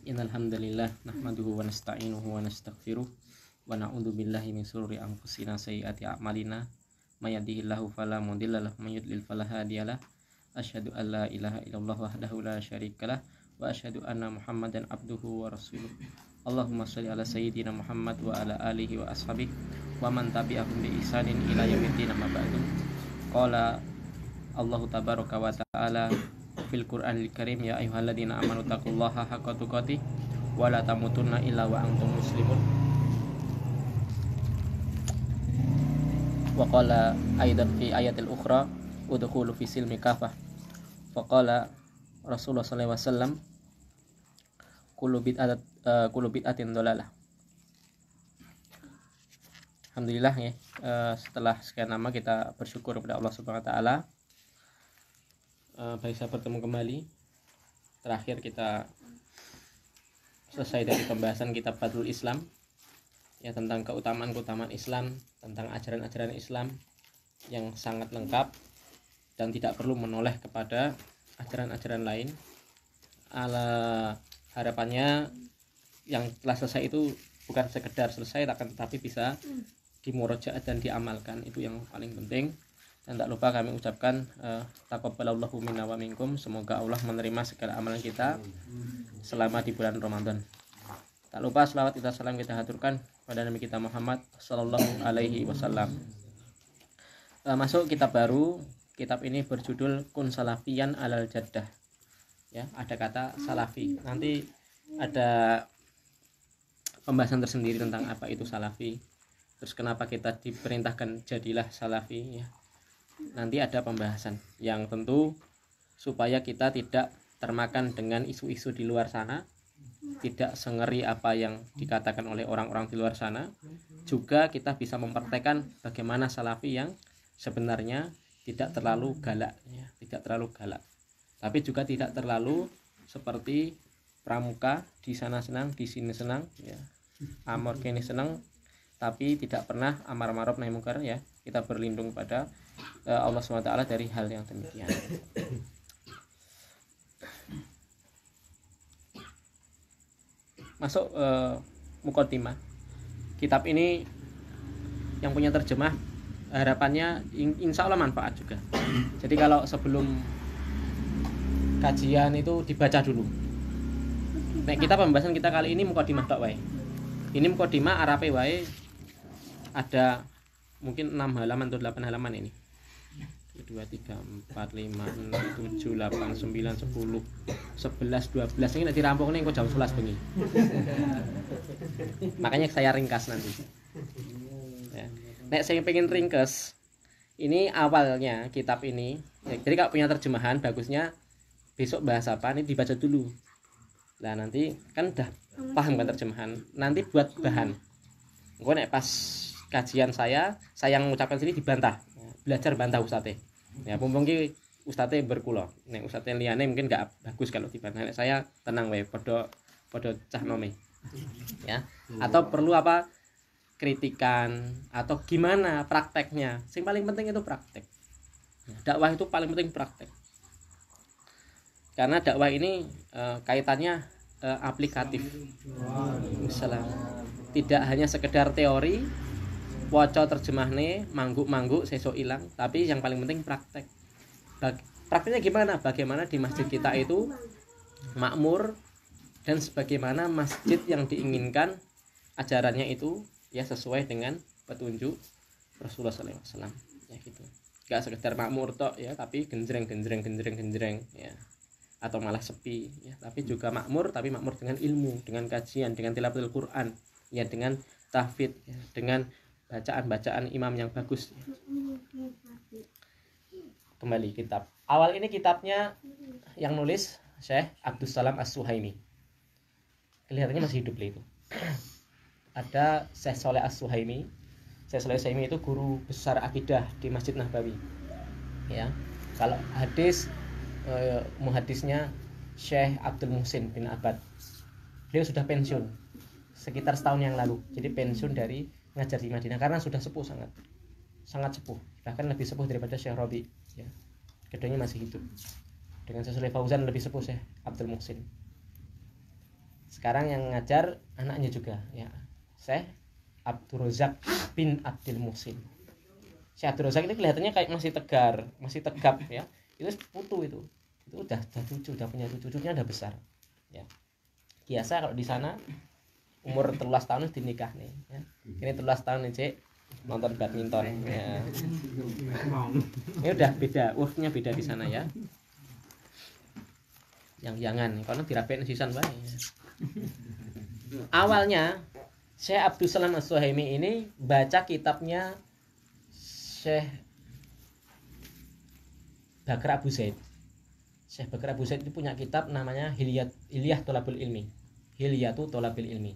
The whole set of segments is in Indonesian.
Innal hamdalillah nahmaduhu wa nasta'inuhu wa nastaghfiruh wa na'udzu billahi min shururi anfusina sayyiati a'malina may yahdihillahu fala mudilla lahu wa may yudlil fala hadiyalah. Asyhadu an la ilaha illallah wahdahu la syarikalah wa asyhadu anna Muhammadan abduhu wa rasuluh. Allahumma shalli ala sayyidina Muhammad wa ala alihi wa ashabihi wa man tabi'ahum bi ihsanin ila yaumiddin amma ba'du. Qala Allahu tabaraka wa ta'ala fil Qur'anil Karim, ya ayyuhalladzina amanu taqullaha haqqa tuqatih wa la tamutunna illa wa antum muslimun. Wa qala aidan fi ayatil ukhra udkhulu fi silmi kafah. Fa qala Rasulullah sallallahu alaihi wasallam kullu bid'atin dhalalah. Alhamdulillah ya, setelah sekian lama kita bersyukur kepada Allah Subhanahu wa taala. Bisa bertemu kembali. Terakhir kita selesai dari pembahasan kitab Fadlul Islam, ya, tentang keutamaan Islam, tentang ajaran-ajaran Islam yang sangat lengkap dan tidak perlu menoleh kepada ajaran-ajaran lain. Harapannya yang telah selesai itu bukan sekedar selesai, tetapi bisa dimurojaah dan diamalkan. Itu yang paling penting. Dan tak lupa kami ucapkan taqabbalallahu minna wa minkum. Semoga Allah menerima segala amalan kita selama di bulan Ramadan. Tak lupa selawat dan salam kita haturkan pada Nabi kita Muhammad sallallahu alaihi wasallam. Masuk kitab baru. Kitab ini berjudul Kun Salafiyan alal Jaddah. Ya, ada kata salafi. Nanti ada pembahasan tersendiri tentang apa itu salafi. Terus kenapa kita diperintahkan jadilah salafi, ya. Nanti ada pembahasan yang tentu supaya kita tidak termakan dengan isu-isu di luar sana, tidak sengeri apa yang dikatakan oleh orang-orang di luar sana. Juga kita bisa mempraktekkan bagaimana salafi yang sebenarnya tidak terlalu galak, ya, tidak terlalu galak, tapi juga tidak terlalu seperti pramuka, di sana senang, di sini senang, ya. Amor kene senang, tapi tidak pernah amar ma'ruf nahi munkar, ya. Kita berlindung pada Allah SWT dari hal yang demikian. Masuk muqaddimah. Kitab ini yang punya terjemah, harapannya insya Allah manfaat juga. Jadi kalau sebelum kajian itu dibaca dulu. Nah, kita pembahasan kita kali ini muqaddimah tok wae. Ini muqaddimah Arabe wae, ada mungkin 6 halaman atau 8 halaman ini. 2, 3, 4, 5, 6, 7, 8, 9, 10, 11, 12. Ini nanti dirampung nih kok jam 11 bengi. Makanya saya ringkas nanti. Ya. Nek saya pengen ringkas, ini awalnya kitab ini. Ya, jadi kalau punya terjemahan bagusnya besok bahas apa ini dibaca dulu. Nah, nanti kan udah paham kan terjemahan. Nanti buat bahan. Engko nek pas kajian saya yang mengucapkan sini dibantah. Belajar bantah ustadz. Ya, mumpung ki ustadz berkulo. Nek ustadz liyane mungkin enggak bagus kalau dibantah. Nek saya tenang wae, padha cah nome. Ya. Atau perlu apa kritikan atau gimana prakteknya. Yang paling penting itu praktek. Dakwah itu paling penting praktek. Karena dakwah ini kaitannya aplikatif. Misalnya tidak hanya sekedar teori, waca terjemahne, mangguk-mangguk sesuk ilang, tapi yang paling penting praktek. Prakteknya gimana? Bagaimana di masjid kita itu makmur dan sebagaimana masjid yang diinginkan ajarannya itu ya sesuai dengan petunjuk Rasulullah SAW, ya gitu. Gak sekedar makmur tok, ya, tapi genjreng ya. Atau malah sepi, ya, tapi juga makmur, tapi makmur dengan ilmu, dengan kajian, dengan tilawatul Quran, ya, dengan tahfidz, ya, dengan bacaan-bacaan imam yang bagus. Kembali kitab. Awal ini kitabnya yang nulis Syekh Abdus Salam As-Suhaimi. Kelihatannya masih hidup itu. Ada Syekh Saleh As-Suhaimi. Syekh Saleh As-Suhaimi itu guru besar akidah di Masjid Nabawi. Ya. Kalau hadis muhadisnya Syekh Abdul Muhsin bin Abbad. Beliau sudah pensiun sekitar setahun yang lalu. Jadi pensiun dari ngajar di Madinah karena sudah sepuh, sangat sepuh, bahkan lebih sepuh daripada Syekh Rabi, ya. Keduanya masih hidup. Dengan Syekh Fauzan lebih sepuh Syekh Abdul Muhsin. Sekarang yang ngajar anaknya juga ya, Syekh Abdul Razak bin Abdul Muhsin. Syekh Abdul Razak ini kelihatannya kayak masih tegar, masih tegap ya. Itu putu itu udah cucu, udah punya cucunya udah besar ya. Biasa kalau di sana umur 13 tahun dinikah nih ya. Ini 13 tahun nih Cek nonton badminton ya. Ini udah beda, urfnya beda di sana ya. Yang jangan kalau dirapin sisan bae. Awalnya Syekh Abdul Salam As-Suhaimi ini baca kitabnya Syekh Bakar Abu Zaid. Syekh Bakar Abu Zaid itu punya kitab namanya Hilyah Tholabul Ilmi. Hilyatu Tholabil Ilmi.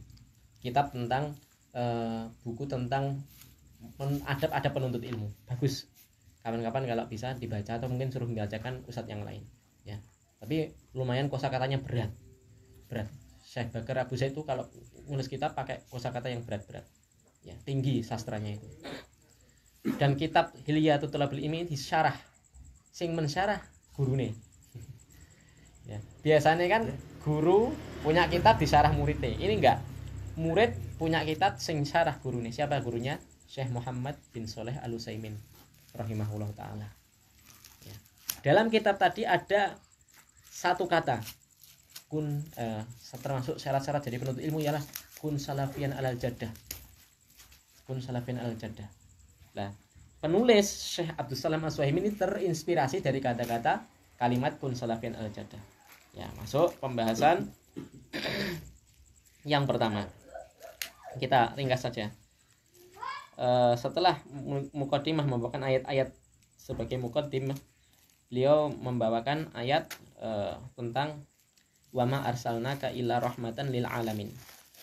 Kitab tentang buku tentang adab-adab penuntut ilmu. Bagus. Kapan-kapan kalau bisa dibaca atau mungkin suruh membacakan ustadz yang lain ya. Tapi lumayan kosakatanya berat. Syekh Bakar Abu Zaid itu kalau nulis kitab pakai kosakata yang berat-berat. Ya, tinggi sastranya itu. Dan kitab Hilyatu Tholabil Ilmi disyarah. Sing mensyarah gurune. Ya, biasanya kan guru punya kitab disyarah muridnya. Ini enggak. Murid punya kitab sing syarah gurune. Siapa gurunya? Syekh Muhammad bin Shalih Al-Utsaimin rahimahullah taala. Ya. Dalam kitab tadi ada satu kata termasuk syarat-syarat jadi penuntut ilmu ialah kun salafian alal jaddah. Kun salafian alal jaddah. Nah, penulis Syekh Abdul Salam As-Suhaimi ini terinspirasi dari kata-kata kalimat kun salafian alal jaddah. Ya, masuk pembahasan yang pertama. Kita ringkas saja. Setelah muqaddimah membawakan ayat-ayat sebagai muqaddimah, beliau membawakan ayat tentang wama arsalnaka illa rahmatan lil alamin.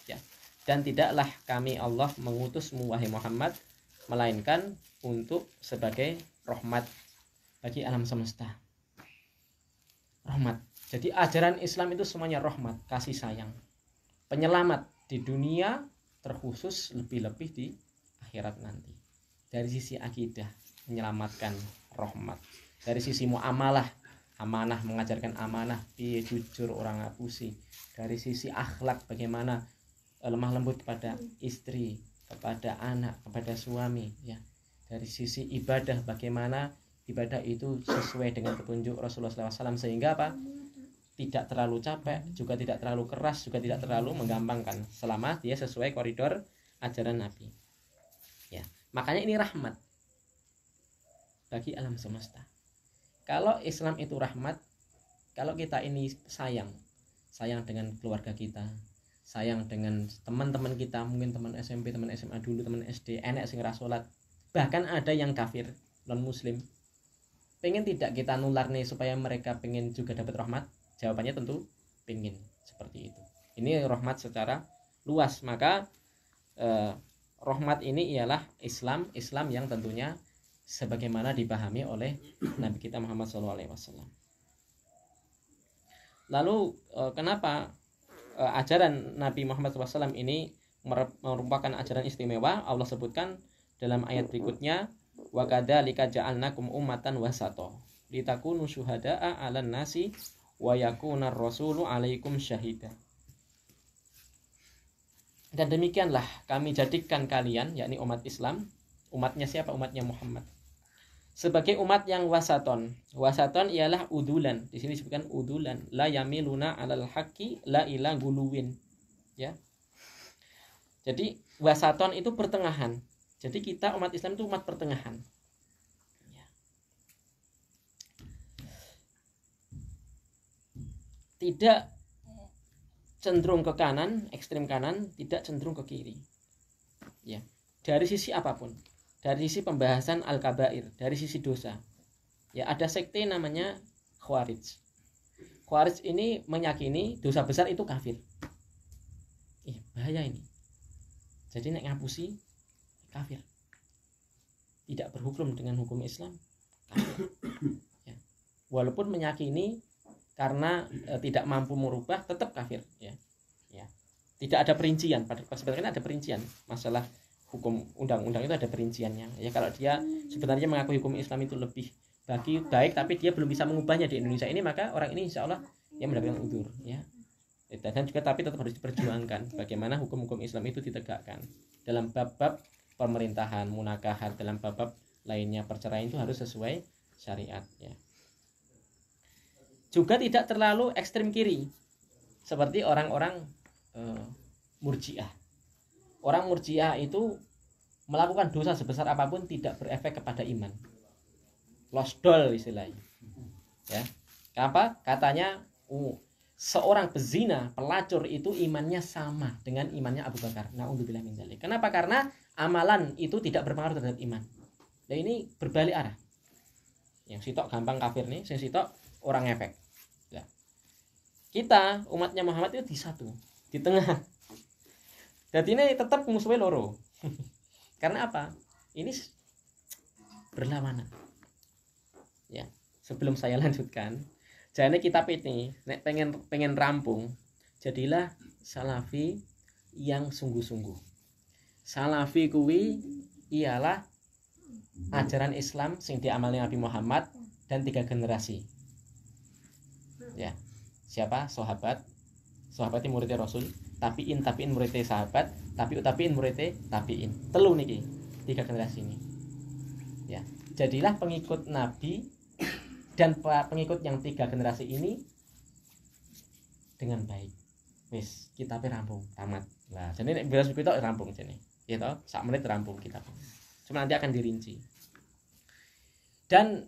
Ya. Dan tidaklah kami Allah mengutusmu wahai Muhammad melainkan untuk sebagai rahmat bagi alam semesta. Rahmat. Jadi ajaran Islam itu semuanya rahmat, kasih sayang. Penyelamat di dunia, terkhusus lebih-lebih di akhirat nanti. Dari sisi akidah menyelamatkan rahmat. Dari sisi muamalah, amanah, mengajarkan amanah, piye jujur orang ngapusi. Dari sisi akhlak bagaimana lemah lembut kepada istri, kepada anak, kepada suami ya. Dari sisi ibadah bagaimana ibadah itu sesuai dengan petunjuk Rasulullah SAW sehingga apa? Tidak terlalu capek, juga tidak terlalu keras, juga tidak terlalu menggampangkan selama dia sesuai koridor ajaran Nabi. Ya, makanya ini rahmat bagi alam semesta. Kalau Islam itu rahmat, kalau kita ini sayang dengan keluarga kita, sayang dengan teman-teman kita, mungkin teman SMP, teman SMA dulu, teman SD, enek sing ra salat, bahkan ada yang kafir, non muslim. Pengen tidak kita nular nih supaya mereka pengen juga dapat rahmat? Jawabannya tentu pengen seperti itu. Ini rahmat secara luas. Maka rahmat ini ialah Islam yang tentunya sebagaimana dipahami oleh Nabi kita Muhammad SAW. Lalu kenapa ajaran Nabi Muhammad SAW ini merupakan ajaran istimewa? Allah sebutkan dalam ayat berikutnya, wa kadzalika ja'alnakum ummatan wasata litakunu syuhada'a 'alan nasi wa yakunar rasulu 'alaikum syahida. Dan demikianlah kami jadikan kalian, yakni umat Islam, umatnya siapa? Umatnya Muhammad, sebagai umat yang wasaton. Wasaton ialah udulan. Di sini disebutkan udulan, la yamiluna 'alal haqqi la ila guluwin. Ya. Jadi wasaton itu pertengahan. Jadi kita umat Islam itu umat pertengahan. Ya. Tidak cenderung ke kanan, ekstrem kanan, tidak cenderung ke kiri. Ya. Dari sisi apapun. Dari sisi pembahasan al-kabair, dari sisi dosa. Ya, ada sekte namanya Khawarij. Khawarij ini meyakini dosa besar itu kafir. Bahaya ini. Jadi nek ngapusi kafir. Tidak berhukum dengan hukum Islam, kafir. Ya. Walaupun meyakini karena tidak mampu merubah tetap kafir ya. Ya. Tidak ada perincian, pada sebenarnya ada perincian masalah hukum undang-undang itu ada perinciannya. Ya, kalau dia sebenarnya mengakui hukum Islam itu lebih baik tapi dia belum bisa mengubahnya di Indonesia ini, maka orang ini insya Allah ya mendapatkan udzur ya. Dan juga tapi tetap harus diperjuangkan bagaimana hukum-hukum Islam itu ditegakkan dalam bab-bab pemerintahan, munakahat, dalam bab-bab lainnya perceraian itu harus sesuai syariat ya. Juga tidak terlalu ekstrem kiri seperti orang-orang Murji'ah. Orang Murji'ah itu melakukan dosa sebesar apapun tidak berefek kepada iman. Losdol istilahnya. Ya. Apa? Katanya seorang pezina, pelacur itu imannya sama dengan imannya Abu Bakar. Na'udzubillah min dzalik. Kenapa? Karena amalan itu tidak berpengaruh terhadap iman. Dan ini berbalik arah. Yang sitok gampang kafir nih, yang sitok orang efek. Ya. Kita umatnya Muhammad itu di satu, di tengah. Jadi ini tetap musuhnya loro. Karena apa? Ini berlawanan. Ya, sebelum saya lanjutkan, jadi kitab ini nek pengen rampung, jadilah salafi yang sungguh-sungguh. Salafi kuwi ialah ajaran Islam sing diamalni Nabi Muhammad dan 3 generasi. Ya. Siapa? Sahabat muridnya Rasul, tabiin muridnya sahabat, tabiin muridnya tabiin. Telu niki, 3 generasi ini. Ya. Jadilah pengikut Nabi dan pengikut yang 3 generasi ini dengan baik. Wis, kitabnya rampung, tamat. Nah, jadi nek beres kita rampung jene. Ya toh, sak menit rampung kitab. Cuma nanti akan dirinci. Dan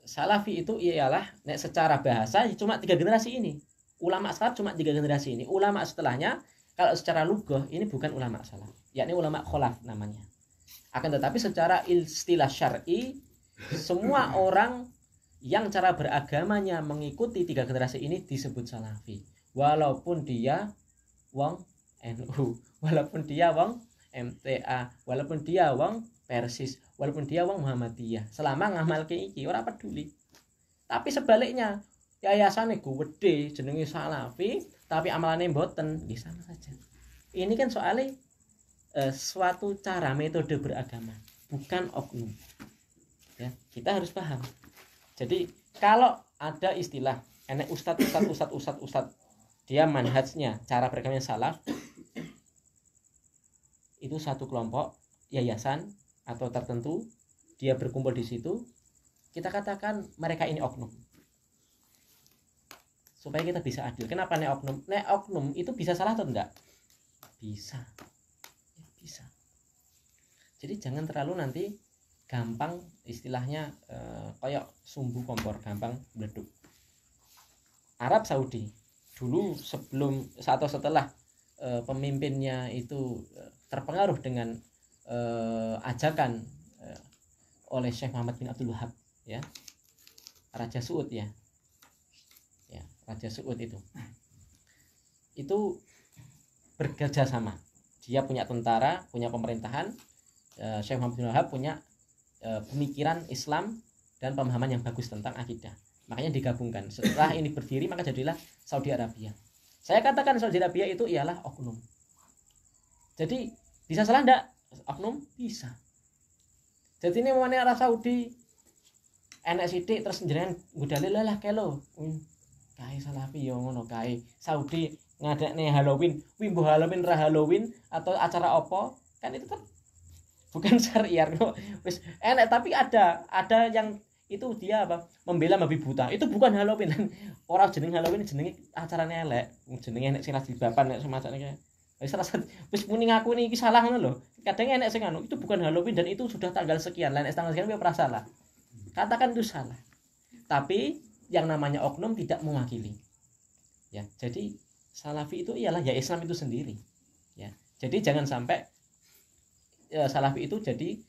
salafi itu ialah nek secara bahasa cuma 3 generasi ini. Ulama salaf cuma 3 generasi ini. Ulama setelahnya kalau secara lughah ini bukan ulama salaf, yakni ulama kholaf namanya. Akan tetapi secara istilah syar'i semua orang yang cara beragamanya mengikuti 3 generasi ini disebut salafi. Walaupun dia wong NU, walaupun dia wong MTA, walaupun dia wong Persis, walaupun dia wong Muhammadiyah, selama ngamal iki ora peduli. Tapi sebaliknya, yayasane gede jenenge salafi, tapi amalane mboten, nggih sama saja. Ini kan soalnya suatu cara metode beragama, bukan oknum. Ya, kita harus paham. Jadi kalau ada istilah enek ustad dia manhajnya cara beragamanya salaf, itu satu kelompok yayasan atau tertentu dia berkumpul di situ, kita katakan mereka ini oknum supaya kita bisa adil. Kenapa nek oknum? Nek oknum itu bisa salah atau enggak? Bisa ya, bisa. Jadi jangan terlalu nanti gampang istilahnya kayak sumbu kompor, gampang meleduk. Arab Saudi dulu sebelum atau setelah pemimpinnya itu terpengaruh dengan ajakan oleh Syekh Muhammad bin Abdul Wahab, ya, Raja Saud ya, Raja Saud itu bekerja sama. Dia punya tentara, punya pemerintahan. Syekh Muhammad bin Wahab punya pemikiran Islam dan pemahaman yang bagus tentang akidah. Makanya digabungkan. Setelah ini berdiri maka jadilah Saudi Arabia. Saya katakan Saudi Arabia itu ialah oknum. Jadi bisa salah enggak? Oknum bisa. Jadi ini mana Arab Saudi enek sithik terus jenengan ngudale lah kelo. Kae salafi yo ngono kae. Saudi ngadekne Halloween, wimbo Halloween ra Halloween atau acara opo kan itu kan bukan syariat kok. Wis enek tapi ada yang itu dia apa membela babi buta. Itu bukan Halloween. Orang jeneng Halloween jenenge acarane elek. Jenenge enek sing jilbaban nek semacam iki. Wis muni ngaku iki salah ngono lho. Kadang enek sing anu, itu bukan Halloween dan itu sudah tanggal sekian. Lah nek tanggal sekian ora salah. Katakan itu salah. Tapi yang namanya oknum tidak mewakili. Ya, jadi salafi itu ialah ya Islam itu sendiri. Ya. Jadi jangan sampai salafi itu jadi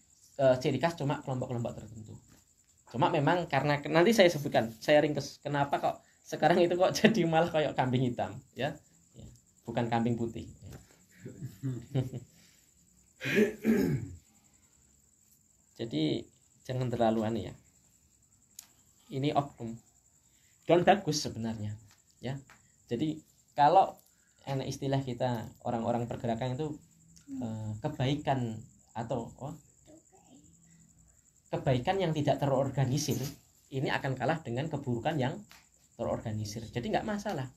ciri khas cuma kelompok-kelompok tertentu. Cuma memang karena nanti saya sebutkan, saya ringkes kenapa kok sekarang itu kok jadi malah kayak kambing hitam, ya. Bukan kambing putih. Jadi jangan terlalu aneh ya. Ini oknum. Dan bagus sebenarnya, ya. Jadi kalau enak istilah kita orang-orang pergerakan itu kebaikan atau kebaikan yang tidak terorganisir ini akan kalah dengan keburukan yang terorganisir. Jadi nggak masalah.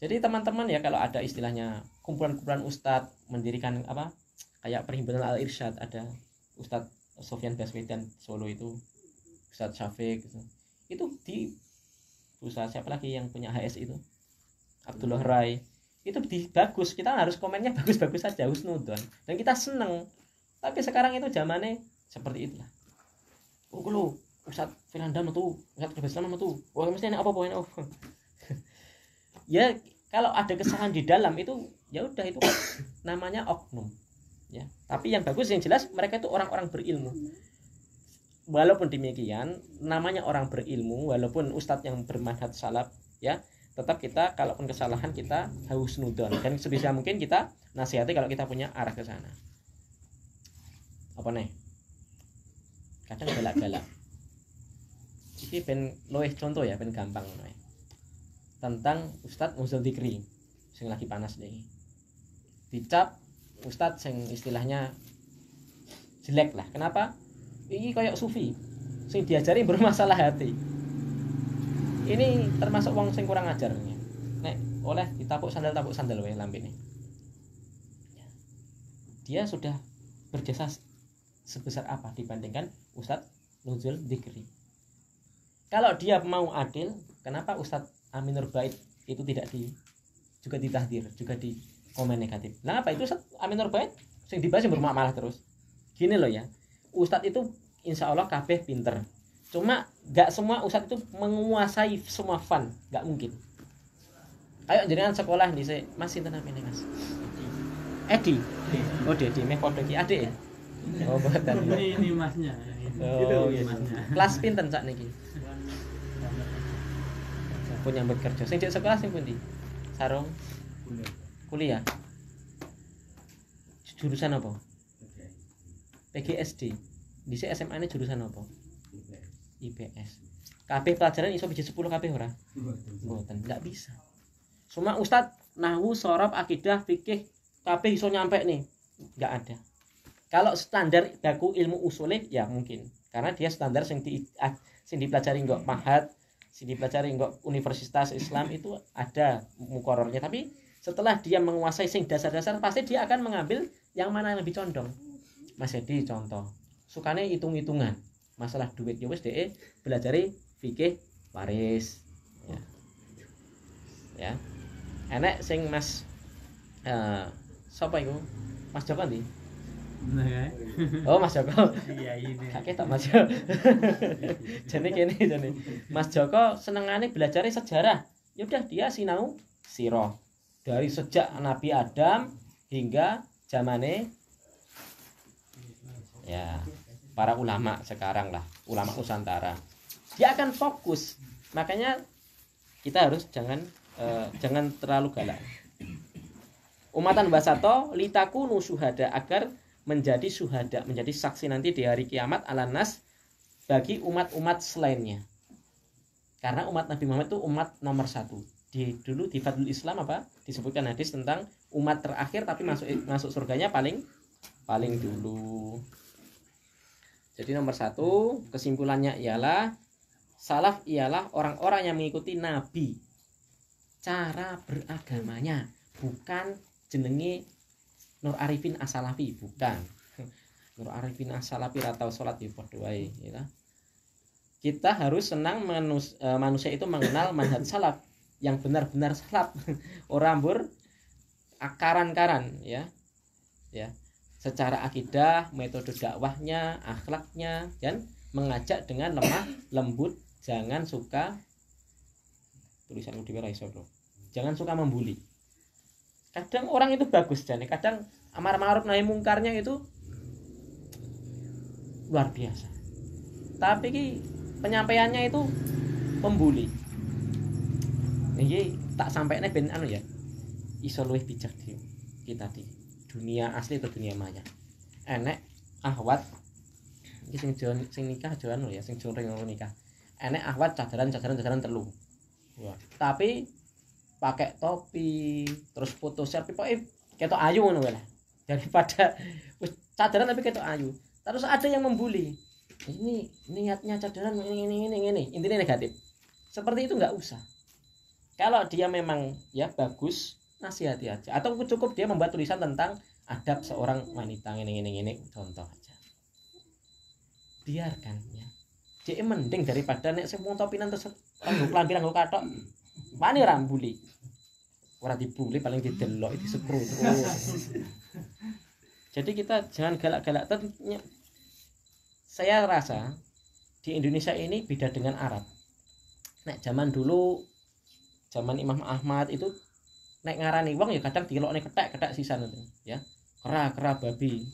Jadi teman-teman ya, kalau ada istilahnya kumpulan-kumpulan ustadz mendirikan apa kayak perhimpunan Al Irsyad, ada Ustadz Sofyan Baswedan Solo itu, Ustadz Syafiq itu di Ustadz siapa lagi yang punya HS itu, Abdullah Rai, itu bagus, kita harus komennya bagus-bagus saja, husnudon, dan kita seneng. Tapi sekarang itu zamannya seperti itulah. Oh kalau Ustadz Firanda tuh, Ustadz Baswedan tuh, wah mesti ini apa poin ya kalau ada kesalahan di dalam itu ya udah, itu namanya oknum ya. Tapi yang bagus yang jelas mereka itu orang-orang berilmu. Walaupun demikian namanya orang berilmu, walaupun ustadz yang bermanhaj salaf ya, tetap kita kalaupun kesalahan kita husnudon, dan sebisa mungkin kita nasihati kalau kita punya arah ke sana. Apa nih? Kadang galak-galak. Ini ben loeh contoh ya, ben gampang nih. Tentang Ustadz Muzal Dikri sing lagi panas deh, dicap Ustadz sing istilahnya jelek lah. Kenapa? Ini kayak sufi sing diajari bermasalah hati. Ini termasuk wong sing kurang ajar nih. Nek oleh ditapuk sandal wae lambene. Dia sudah berjasa sebesar apa dibandingkan Ustadz Muzal Dikri? Kalau dia mau adil, kenapa Ustadz Aminur Bait itu tidak juga ditahdir, juga di komen negatif? Nah apa itu Aminur Bait sing dibahas bermalah terus. Gini loh ya, ustadz itu insya Allah kabeh pinter, cuma gak semua ustadz itu menguasai semua fun, gak mungkin. Ayo jenengan sekolah nih, Mas sinten namanya Mas? Edi. Oh Dedi, meh podo ki adik ya? Oh boten. Ini masnya. Oh iya. Kelas pinten sak niki? Pun nyambut kerja. Sing cek sekolah sing pundi? Sarung. Kuliah. Jurusan apa? PGSD. Dhisik SMA ini jurusan apa? IPS. Kabeh pelajaran iso biji 10 kabeh ora? Mboten, enggak bisa. Cuma ustadz nahwu, shorof, akidah, fikih kabeh iso nyampe nih. Enggak ada. Kalau standar baku ilmu usulnya ya mungkin. Karena dia standar sing dipelajari nggo mahat, sing dipelajari nggo Universitas Islam itu ada mukorornya. Tapi setelah dia menguasai sing dasar-dasar, pasti dia akan mengambil yang mana yang lebih condong. Mas Edi contoh, sukanya hitung-hitungan, masalah duit ya wis dhek belajari fikih waris. Ya. Enek sing Mas sapa iku? Mas Joko ndi? Nah, Oh Mas Joko. iya ini. Kakek tak Mas Joko. Jane kene jane. Mas Joko senengane belajar sejarah. Ya udah dia sinau sirah. Dari sejak Nabi Adam hingga zamane ya para ulama sekarang lah, ulama Nusantara. Dia akan fokus. Makanya kita harus jangan terlalu galak. Umatan basato litakunu syuhada, agar menjadi syuhada, menjadi saksi nanti di hari kiamat ala nas bagi umat-umat selainnya. Karena umat Nabi Muhammad itu umat nomor 1. Dulu di Fadlul Islam apa? Disebutkan hadis tentang umat terakhir tapi masuk surganya paling dulu. Jadi nomor 1 kesimpulannya ialah salaf ialah orang-orang yang mengikuti Nabi. Cara beragamanya, bukan jenenge Nur Arifin As-Salafi, bukan. Nur Arifin As-Salafi atau salat di padha wae ya. Kita harus senang manusia itu mengenal manhaj salaf yang benar-benar salaf. Orang akaran-karan ya. Ya. Secara akidah, metode dakwahnya, akhlaknya, dan mengajak dengan lemah lembut, jangan suka tulisanku di iso bro. Jangan suka membuli. Kadang orang itu bagus jane, kadang amar ma'ruf nahi mungkarnya itu luar biasa. Tapi ki penyampaiannya itu membuli. Niki tak sampaine ben anu ya. Iso luwih bijak di kita di dunia asli atau dunia maya. Enek ahwat iki sing nikah aja anu ya, sing joring nikah. Enek ahwat cadaran telu. Wah, tapi pakai topi, terus foto selfie pokoke ketok ayu ngono lah. Daripada wis cadaran tapi ketok ayu. Terus ada yang membuli. Ini niatnya cadaran ini. Intinya negatif. Seperti itu enggak usah. Kalau dia memang ya bagus, nasihati aja. Atau cukup dia membuat tulisan tentang adab seorang wanita ini contoh aja. Biarkan ya. Jadi mending daripada nek sing wong topinan terus kanggo klambi kanggo kathok. Wani ora mbuli. Ora dibuli paling didelok disekru terus. Jadi kita jangan galak-galak. Saya rasa di Indonesia ini beda dengan Arab. Nek zaman dulu, zaman Imam Ahmad itu nek ngarani wong ya kadang dilokne kethek sisan itu, ya. Kera babi.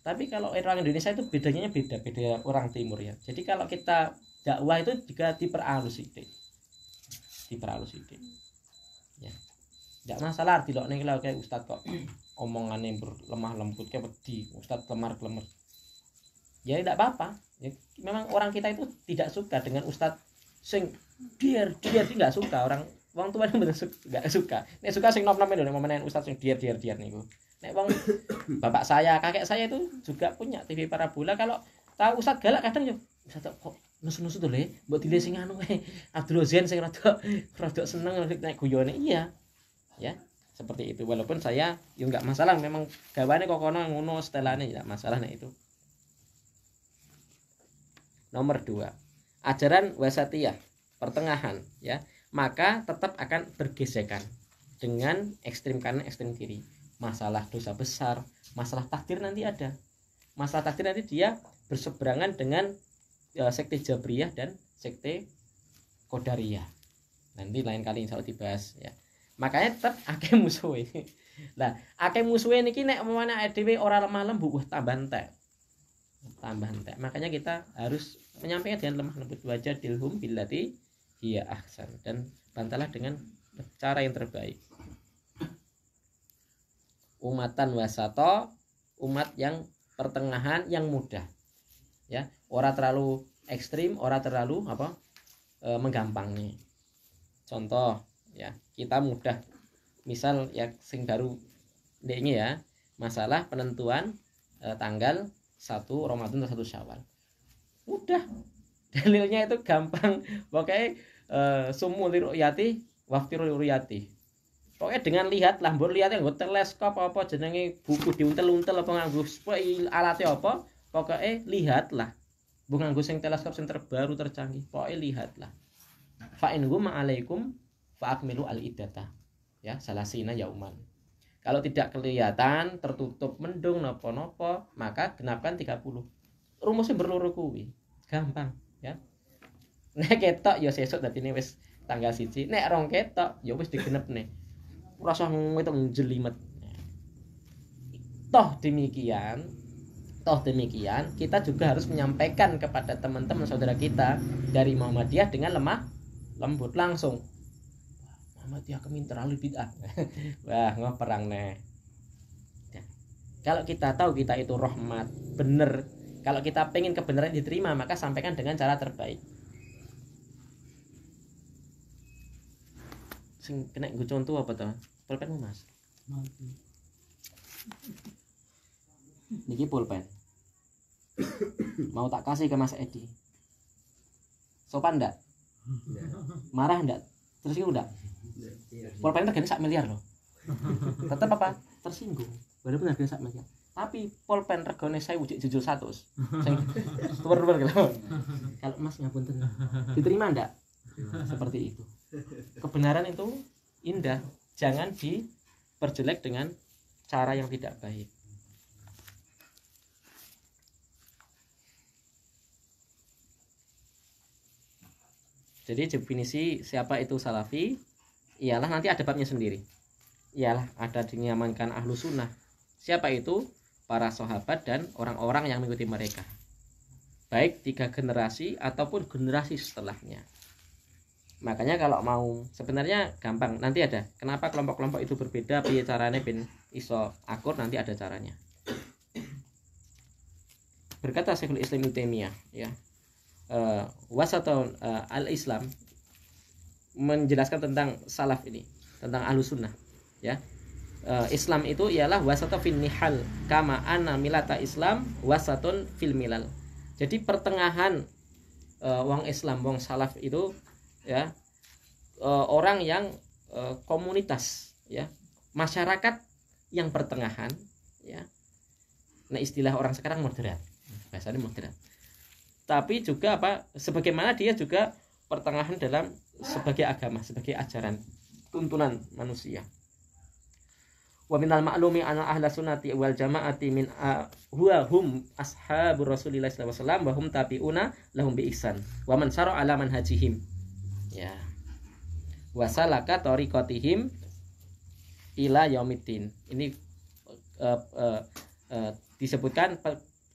Tapi kalau orang Indonesia itu bedanya beda orang timur ya. Jadi kalau kita dakwah itu juga diperhalus sithik. Ya. Enggak masalah dilokne kayak ustaz kok omongane berlemah lembut kayak wedi, ustaz lemar-lemar. Ya tidak apa-apa. Ya, memang orang kita itu tidak suka dengan ustaz sing dia tidak suka, orang tua bener enggak suka. Nek suka sing nom-nom lho nek momenen ustaz sing dia niku. Nek wong bapak saya, kakek saya itu juga punya TV parabola, kalau tahu ustaz galak kadang yo ustaz kok nusu-nusu to le, mbok dile sing anu Abdul Zen sing rada seneng nek guyone. Iya. Ya, seperti itu. Walaupun saya yo enggak masalah, memang gawane kok kono ngono setelane enggak masalah nek itu. Nomor 2. Ajaran wasatiyah, pertengahan ya. Maka tetap akan bergesekan dengan ekstrem kanan ekstrem kiri. Masalah dosa besar, masalah takdir nanti ada. Masalah takdir nanti dia berseberangan dengan sekte Jabriyah dan sekte Qadariyah. Nanti lain kali insya Allah dibahas ya. Makanya tetap akeh musuhe. Lah, akeh musuhe niki nek mana dhewe ora lemah lembut tambah entek. Makanya kita harus menyampaikan dengan lemah lembut, wajah dilhum billati hiya ahsan, dan bantalah dengan cara yang terbaik. Umatan wasato, umat yang pertengahan yang mudah. Ya, ora terlalu ekstrim, ora terlalu menggampangnya. Contoh ya, kita mudah misal ya sing baru ini ya, masalah penentuan tanggal 1 Ramadan atau 1 Syawal. Mudah. Dalilnya itu gampang. Pokoknya sumu liru'yati waftiru liru'yati. Pokoknya dengan lihat lah, mbok lihat nggo teleskop apa jenenge buku diuntel-untel apa nganggo alatnya apa, pokoknya lihatlah. Mbok nganggo sing teleskop sing terbaru tercanggih, pokoknya lihatlah. Fa in hum alaikum fa akmilu al-iddata. Ya, salasina yauman. Kalau tidak kelihatan, tertutup mendung nopo-nopo, maka genapkan 30. Rumusnya berloro kuwi. Gampang, ya. Nek ketok ya sesuk dadine wis tanggal 1. Nek rong ketok ya wis digenepne. Ora usah ngitung jelimet. Toh demikian, kita juga harus menyampaikan kepada teman-teman saudara kita dari Muhammadiyah dengan lemah lembut langsung. Muhammadiyah kemin terlalu bid'ah. Wah, ngoperang nih. Kalau kita tahu kita itu rahmat, bener. Kalau kita pengen kebenaran diterima, maka sampaikan dengan cara terbaik. Sing kena gue contoh apa tuh? Pulpenmu Mas. Niki pulpen. Mau tak kasih ke Mas Edi. Sopan enggak? Marah enggak? Terus itu enggak? Pulpen harganya 1 miliar loh. Tetap apa? Tersinggung. Walaupun harganya 1 miliar. Tapi pulpen regane saya wujud jujur 100. Sing tuwer-tuwer gitu. Kalau Mas ngapunten, diterima enggak? Seperti itu. Kebenaran itu indah. Jangan diperjelek dengan cara yang tidak baik. Jadi definisi siapa itu salafi ialah nanti ada babnya sendiri. Ialah ada dinyamankan ahlu sunnah. Siapa itu? Para sahabat dan orang-orang yang mengikuti mereka. Baik 3 generasi ataupun generasi setelahnya. Makanya kalau mau sebenarnya gampang, nanti ada. Kenapa kelompok-kelompok itu berbeda, piye carane ben iso akur, nanti ada caranya. Berkata Syekhul Islam Ibnu Taimiyah ya. Wasatun al-Islam menjelaskan tentang salaf ini, tentang ahlus sunnah ya. Islam itu ialah wasatun fil nihal kama anna milata Islam wasatun fil milal. Jadi pertengahan wong Islam, wong salaf itu ya, orang yang komunitas, ya, masyarakat yang pertengahan, ya. Nah, istilah orang sekarang moderat, bahasanya moderat. Tapi juga apa? Sebagaimana dia juga pertengahan dalam sebagai agama, sebagai ajaran tuntunan manusia. Wa minal ma'lumi anna ahla sunnati wal jama'ati min huwa hum ashabur Rasulillah sallallahu alaihi wasallam wa hum tabi'una lahum bi ihsan wa man sara ala manhajihim. Ya. Wa salaka tariqatihim ila yaumiddin. Ini disebutkan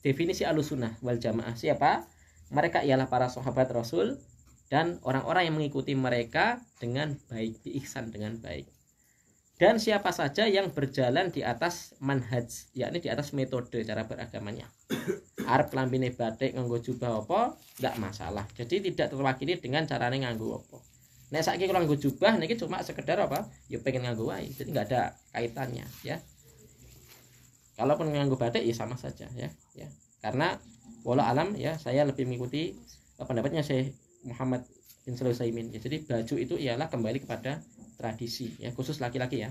definisi Ahlussunnah wal Jamaah. Siapa? Mereka ialah para sahabat Rasul dan orang-orang yang mengikuti mereka dengan baik, bi ihsan, dengan baik. Dan siapa saja yang berjalan di atas manhaj, yakni di atas metode cara beragamanya. Arep lambine batik nganggo jubah apa? Enggak masalah. Jadi tidak terwakili dengan carane nganggo apa. Nek saiki kalau nganggo jubah niki cuma sekedar apa? Ya pengen nganggo wae. Jadi enggak ada kaitannya, ya. Kalaupun nganggo batik ya sama saja, ya. Karena wala alam, ya, saya lebih mengikuti pendapatnya Syekh Muhammad bin Shalih Utsaimin. Ya, jadi baju itu ialah kembali kepada tradisi, ya, khusus laki-laki, ya.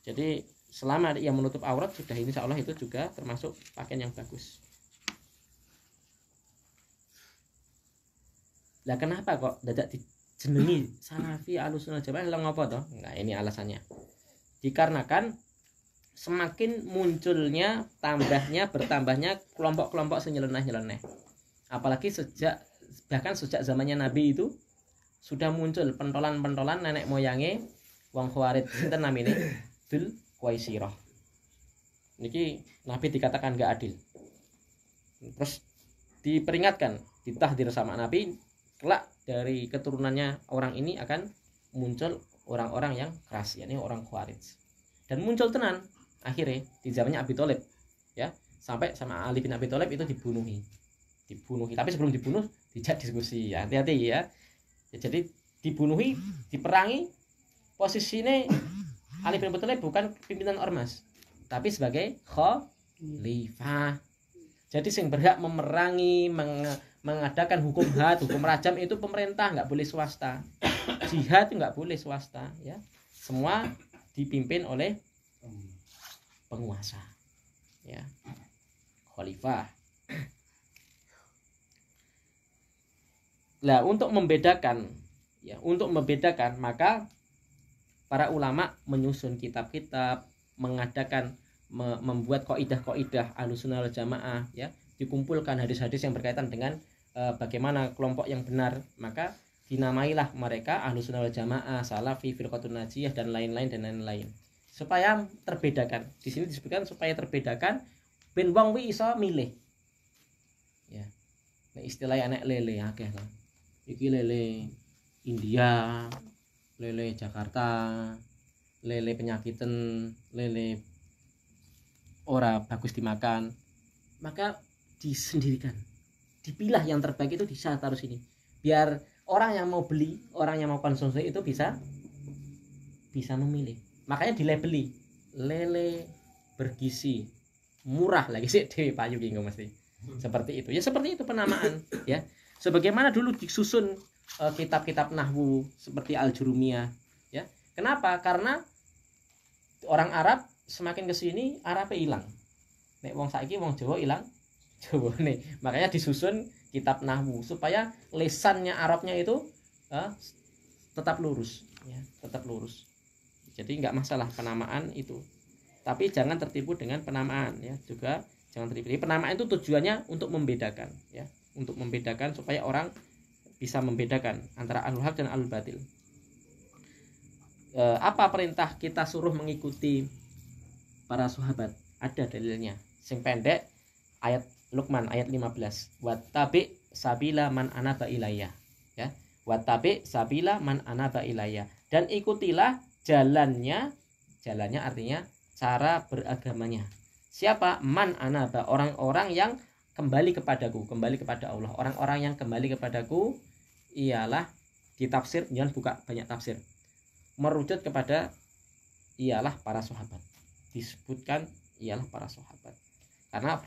Jadi selama yang menutup aurat sudah, insya Allah itu juga termasuk pakaian yang bagus. Lah kenapa kok dadak dijenengi Salafi Ahlussunnah Jamaah lha ngopo to? Nah, ini alasannya. Dikarenakan semakin munculnya, bertambahnya kelompok-kelompok senyeleneh-nyeleneh. Apalagi bahkan sejak zamannya Nabi itu sudah muncul pentolan-pentolan nenek moyange wong Khawarij, sinten namine? Dzul Khuwaisirah. Niki Nabi dikatakan enggak adil. Terus diperingatkan, ditahdir sama Nabi, kelak dari keturunannya orang ini akan muncul orang-orang yang keras, yakni orang Khawarij. Dan muncul tenan akhirnya di zamannya Abi Thalib, ya, sampai sama Ali bin Abi Thalib itu dibunuhi. Tapi sebelum dibunuh dijak diskusi, ya, hati-hati, ya. Jadi dibunuhi, diperangi, posisinya Ali bin Abi Thalib bukan pimpinan ormas, tapi sebagai khalifah. Jadi yang berhak memerangi, mengadakan hukum had, hukum rajam itu pemerintah, nggak boleh swasta. Jihad nggak boleh swasta, ya. Semua dipimpin oleh penguasa, ya, khalifah. Nah, untuk membedakan maka para ulama menyusun kitab-kitab, membuat kaidah-kaidah Ahlussunnah wal Jamaah, ya, dikumpulkan hadis-hadis yang berkaitan dengan bagaimana kelompok yang benar, maka dinamailah mereka Ahlussunnah wal Jamaah, Salafi, Firqatun Najiyah, dan lain-lain. Supaya terbedakan. Di sini disebutkan supaya terbedakan ben wong wi iso milih. Ya. Nah, istilah anak lele akeh kan. Iki lele India, lele Jakarta, lele penyakitan, lele ora bagus dimakan. Maka disendirikan. Dipilah yang terbaik itu taruh sini. Biar orang yang mau beli, orang yang mau konsumsi itu bisa memilih. Makanya dilabeli lele bergizi, murah lagi sih dewe payu ki mesti. Seperti itu. Ya seperti itu penamaan, ya. Sebagaimana dulu disusun kitab-kitab nahwu seperti Al-Jurumiyah, ya. Kenapa? Karena orang Arab semakin ke sini Arabnya hilang. Nek wong saiki wong Jawa hilang Jawane. Makanya disusun kitab nahwu supaya lesannya Arabnya itu tetap lurus, ya, tetap lurus. Jadi enggak masalah penamaan itu. Tapi jangan tertipu dengan penamaan, ya. Juga jangan tertipu. Penamaan itu tujuannya untuk membedakan, ya. Untuk membedakan supaya orang bisa membedakan antara ahlul haq dan ahlul batil. Apa perintah kita suruh mengikuti para sahabat? Ada dalilnya. Sing pendek ayat Luqman ayat 15. Wattabi sabila man anaba ilayya. Ya. Wattabi sabila man anaba ilayya. Dan ikutilah jalannya artinya cara beragamanya. Siapa? Man anaba, orang-orang yang kembali kepadaku, kembali kepada Allah. Orang-orang yang kembali kepadaku ialah ditafsir, jangan buka banyak tafsir. Merucut kepada ialah para sahabat. Disebutkan ialah para sahabat. Karena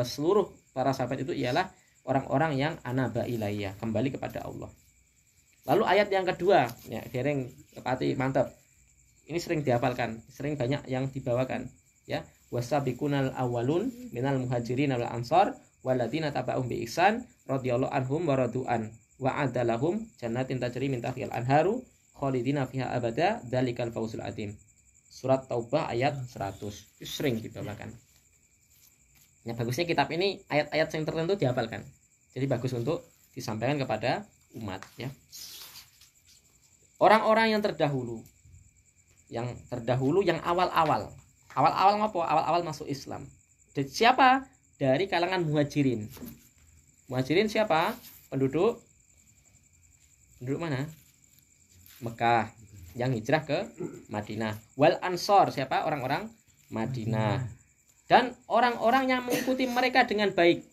seluruh para sahabat itu ialah orang-orang yang anaba ilayya, kembali kepada Allah. Lalu ayat yang kedua, ya dereng kepati mantap. Ini sering dihafalkan, sering banyak yang dibawakan, ya. Wasabiqunal awwalun minal muhajirin wal ansar walladzina taba'um bi ihsan radhiyallahu anhum wa radu'an wa adalahum jannatin tajri min tahtihal anharu khalidina fiha abada dzalikal fawzul adzim. Surat Taubah ayat 100. Itu sering dibawakan. Ya bagusnya kitab ini ayat-ayat yang tertentu dihafalkan. Jadi bagus untuk disampaikan kepada umat, ya. Orang-orang yang terdahulu yang awal-awal ngopo? Awal-awal masuk Islam. Dan siapa? Dari kalangan muhajirin. Muhajirin siapa? Penduduk mana? Mekah yang hijrah ke Madinah. Wal ansor siapa? Orang-orang Madinah. Dan orang-orang yang mengikuti mereka dengan baik.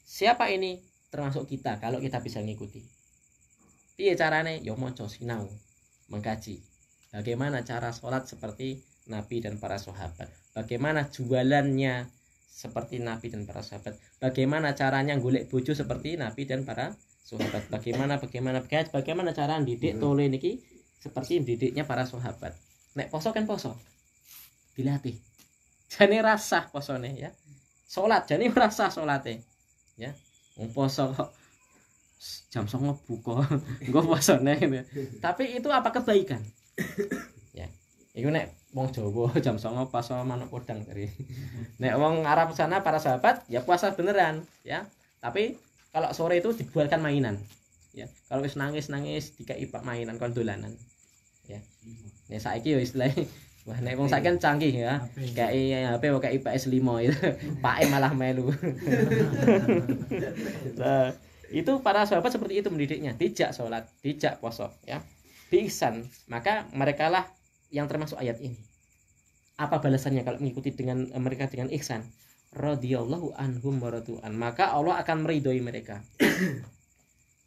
Siapa ini? Termasuk kita kalau kita bisa ngikuti. Piye carane? Ya maca sinau, mengkaji. Bagaimana cara sholat seperti Nabi dan para sahabat? Bagaimana jualannya seperti Nabi dan para sahabat? Bagaimana caranya golek bojo seperti Nabi dan para sahabat? Bagaimana cara didik tole niki seperti didiknya para sahabat? Nek poso kan poso dilatih. Jane rasah posone, ya. Salat jane rasah salate, ya. Wong poso kok jam 09.00 buka engko posone. Tapi itu apa kebaikan? Ya. Iku nek wong Jawa jam 09.00 pas manuk podang dari. Nek wong Arab sana para sahabat ya puasa beneran, ya. Tapi kalau sore itu dibuatkan mainan. Ya. Kalau wis nangis dikai pak mainan kon dolanan. Ya. Nek saiki yo istilahnya wah nek wong saiki kan canggih ya. Kayak HP kok IPS 5 itu. Pake malah melu. Nah, itu para sahabat seperti itu mendidiknya, dijak sholat, dijak puasa, ya. Biihsan, maka merekalah yang termasuk ayat ini. Apa balasannya kalau mengikuti dengan mereka dengan ihsan? Radhiyallahu anhum wa radu'an. Maka Allah akan meridhoi mereka.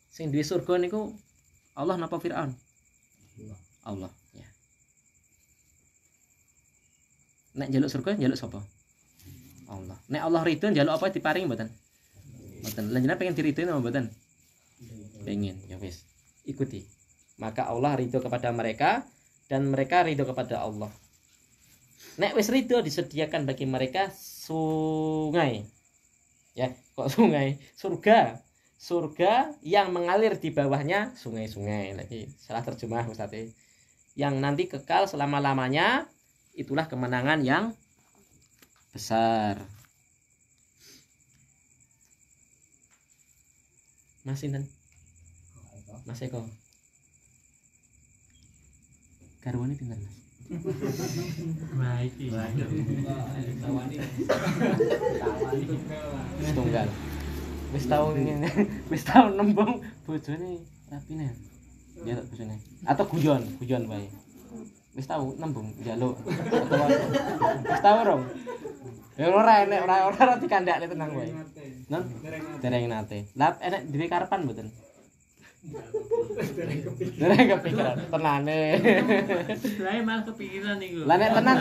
Sing duwe surga niku Allah napa Firaun? Allah, ya. Nek njaluk surga njaluk sapa? Allah. Nek Allah ridho njaluk apa diparingi mboten? Mboten. Lan jenengan pengen diridhoi napa mboten? Pengen, ya wis. Ikuti. Maka Allah ridho kepada mereka dan mereka ridho kepada Allah. Nek wis ridho disediakan bagi mereka sungai. Ya, kok sungai? Surga yang mengalir di bawahnya sungai-sungai. Lagi salah terjemah Ustaz. Yang nanti kekal selama-lamanya, itulah kemenangan yang besar. Mas Inten. Mas Eko. Garwane pinten, Mas? Baik. Tunggal. Wis tau nembung bojone rapine. Njaluk bojone. Atau guyon wae. Wis tau nembung njaluk. Wis tau rong. Ya ora enek ora dikandakne tenang wae. Non? Dereng nate. Lah enek dhewe karepan mboten? Dereng kepikiran tenane. Setelah malah kepikiran niku. Lah nek tenan.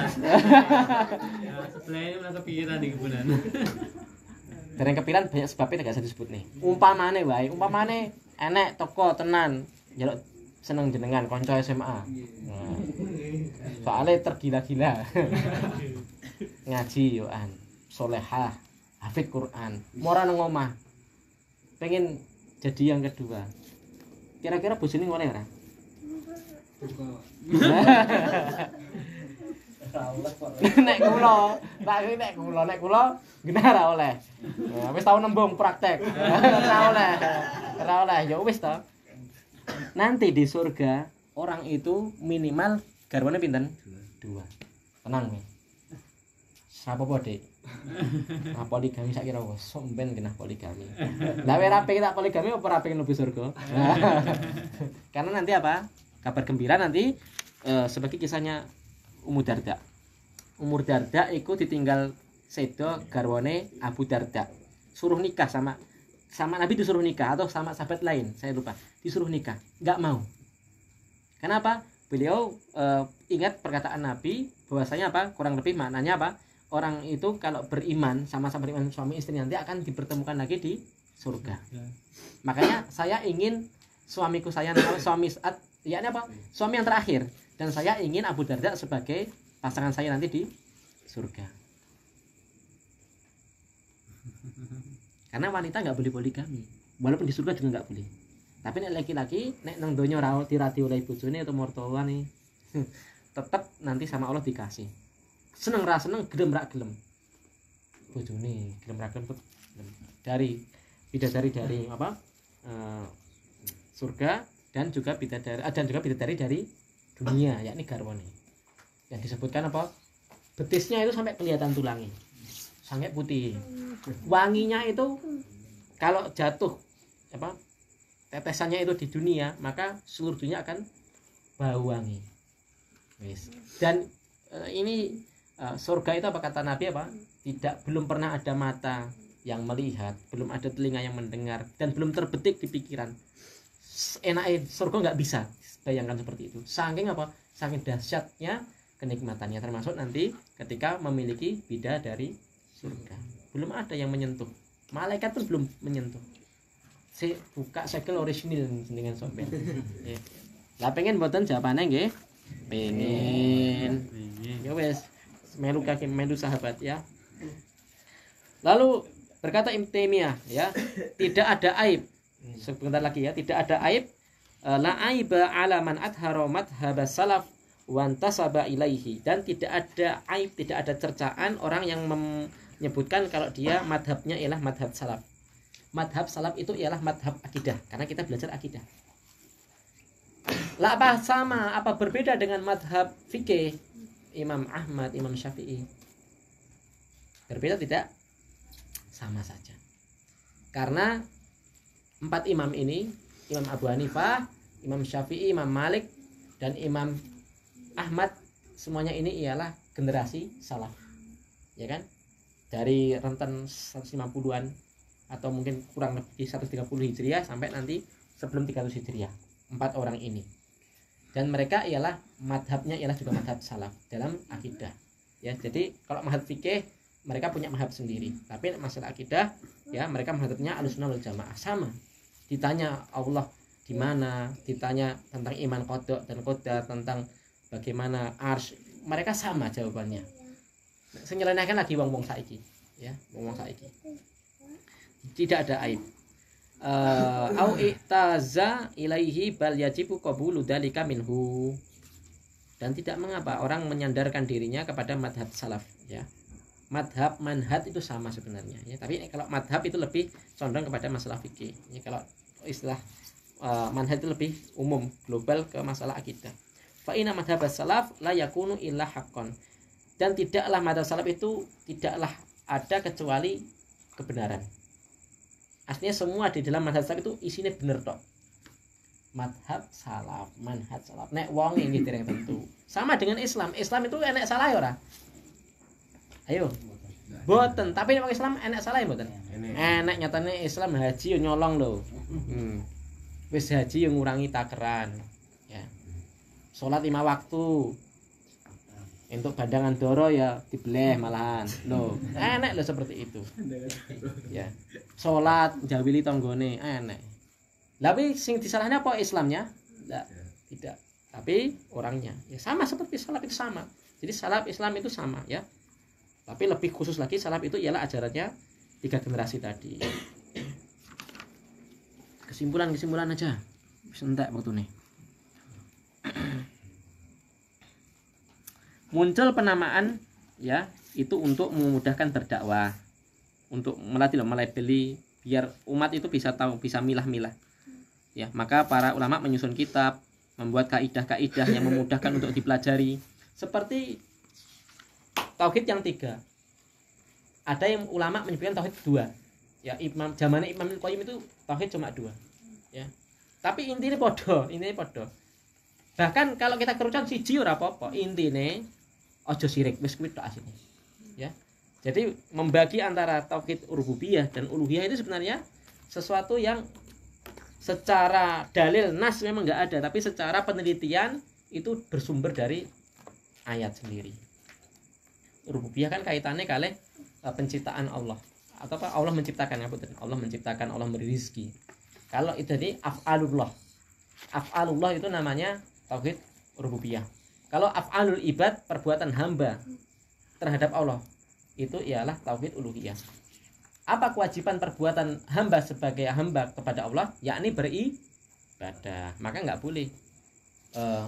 Ya, setelah ini malah kepikiran niku benar. Dereng kepikiran banyak sebabnya gak bisa disebut nih. Umpamane enek toko tenan njaluk seneng jenengan kanca SMA. Nah. Soale tergila-gila. Ngaji yoan, solehah, hafid Quran, mora nang omah. Pengen jadi yang kedua. Kira-kira bojone ngoleh ora? Nek kula genah ora oleh. Nah, wis tau nembung praktek. Ora oleh. Ya wis to. Nanti di surga orang itu minimal garwane pinten? 2. Tenang nih. Sapa Dik? Poligami sak kira wis somben genah poligami. Lah kowe ra pengen tak poligami apa ora pengen mlebu surga? Karena nanti apa? Kabar gembira nanti sebagai kisahnya Ummu Darda. Ummu Darda iku ditinggal sedo garwane Abu Darda. Suruh nikah sama Nabi, disuruh nikah atau sama sahabat lain, saya lupa. Disuruh nikah, enggak mau. Kenapa? Beliau ingat perkataan Nabi bahwasanya apa? Kurang lebih maknanya apa? Orang itu kalau beriman sama-sama beriman suami istri nanti akan dipertemukan lagi di surga. Makanya saya ingin suamiku saya namanya suami saat, yakni apa? Suami yang terakhir, dan saya ingin Abu Darda sebagai pasangan saya nanti di surga. Karena wanita nggak boleh poligami, walaupun di surga juga nggak boleh. Tapi nek laki-laki nek nang donya ora dirati oleh bojone atau mertuane tetap nanti sama Allah dikasih. Seneng ra seneng, gelem ra gelem. Bojone gelem ra gelem dari bidadari dari apa? Surga dan juga bidadari dari dunia, yakni garwane. Yang disebutkan apa? Betisnya itu sampai kelihatan tulangnya. Sangat putih. Wanginya itu kalau jatuh apa? Tetesannya itu di dunia, maka seluruh dunia akan bau wangi. Wis. Dan ini surga itu apa kata Nabi apa? Belum pernah ada mata yang melihat, belum ada telinga yang mendengar, dan belum terbetik di pikiran. Enaknya surga nggak bisa bayangkan seperti itu. Saking apa? Saking dahsyatnya kenikmatannya, termasuk nanti ketika memiliki bidadari surga. Belum ada yang menyentuh. Malaikat pun belum menyentuh. Si buka segel orisinil dengan sopen. Lah pengen mboten jawabane nggih? Pengen. Ya wes, melu kaki melu sahabat ya. Lalu berkata Ibnu Taimiyah ya, tidak ada aib. Sebentar lagi ya, tidak ada aib. La aiba ala man adhara madhhab salaf wa antasaba ilaihi, dan tidak ada aib, tidak ada cercaan orang yang menyebutkan kalau dia madhabnya ialah madhab salaf. Madhab salaf itu ialah madhab akidah, karena kita belajar akidah. Lah apa sama, apa berbeda dengan madhab fikih Imam Ahmad, Imam Syafi'i? Berbeda tidak? Sama saja. Karena 4 imam ini, Imam Abu Hanifah, Imam Syafi'i, Imam Malik, dan Imam Ahmad, semuanya ini ialah generasi salaf. Ya kan? Dari rentan 150-an atau mungkin kurang lebih 130 Hijriah sampai nanti sebelum 300 Hijriah. 4 orang ini. Dan mereka ialah madhabnya ialah juga madhab salaf dalam akidah. Ya, jadi kalau madhab fikih mereka punya madhab sendiri. Tapi masalah akidah ya mereka madhabnya Ahlussunnah wal Jamaah sama. Ditanya Allah di mana, ditanya tentang iman qada dan qadar, tentang bagaimana arsy, mereka sama jawabannya. Senyelenehkan lagi wong-wong saiki, ya, wong-wong saiki. Tidak ada aib. Au i'taza ilaihi bal yajibu qabulu dzalika minhu. Dan tidak mengapa orang menyandarkan dirinya kepada madhab salaf, ya. Madhab manhaj itu sama sebenarnya, ya. Tapi kalau madhab itu lebih condong kepada masalah fikih. Ya, kalau istilah manhaj itu lebih umum, global ke masalah akidah. Fa inna madhab salaf la yakunu illa haqqan. Dan tidaklah madhab salaf itu tidaklah ada kecuali kebenaran. Aslinya semua di dalam madhab salaf itu isinya benar tok. Madhab salaf, manhaj salaf. Nek wong iki dereng tentu. Sama dengan Islam. Islam itu enek salah ya ora? Ayo. Boten, tapi nek Islam enek salah ya boten? Enek nyatane Islam haji yo nyolong lho. Wis haji yo ngurangi takeran. Ya. Salat 5 waktu. Untuk bandangan doro ya dibeleh malahan. Loh, enek lho seperti itu. Ya. Salat njawili tanggane enek. Tapi sing disalahnya apa Islamnya? Enggak, tidak. Tapi orangnya. Ya sama seperti salaf itu sama. Jadi salaf Islam itu sama ya. Tapi lebih khusus lagi salaf itu ialah ajarannya 3 generasi tadi. Kesimpulan aja. Wis entek waktu nih. Muncul penamaan ya itu untuk memudahkan berdakwah, untuk melabeli biar umat itu bisa tahu, bisa milah-milah ya. Maka para ulama menyusun kitab, membuat kaidah-kaidah yang memudahkan untuk dipelajari, seperti tauhid yang 3. Ada yang ulama menyebutkan tauhid 2 ya. Zamannya Imam Al-Qayyim itu tauhid cuma 2 ya, tapi intinya podo. Bahkan kalau kita kerucut siji ora apa-apa, intine ojo sirik, wis kuwi tok asine. Ya. Jadi membagi antara tauhid rububiyah dan uluhiyah itu sebenarnya sesuatu yang secara dalil nas memang enggak ada, tapi secara penelitian itu bersumber dari ayat sendiri. Rububiyah kan kaitannya kalih penciptaan Allah. Atau apa Allah menciptakan, Allah menciptakan, Allah memberi rezeki. Kalau itu tadi af'alullah, Af'alullah itu namanya tauhid rububiyah. Kalau af'alul ibad, perbuatan hamba terhadap Allah, itu ialah tauhid uluhiyah. Apa kewajiban perbuatan hamba sebagai hamba kepada Allah? Yakni beribadah. Maka nggak boleh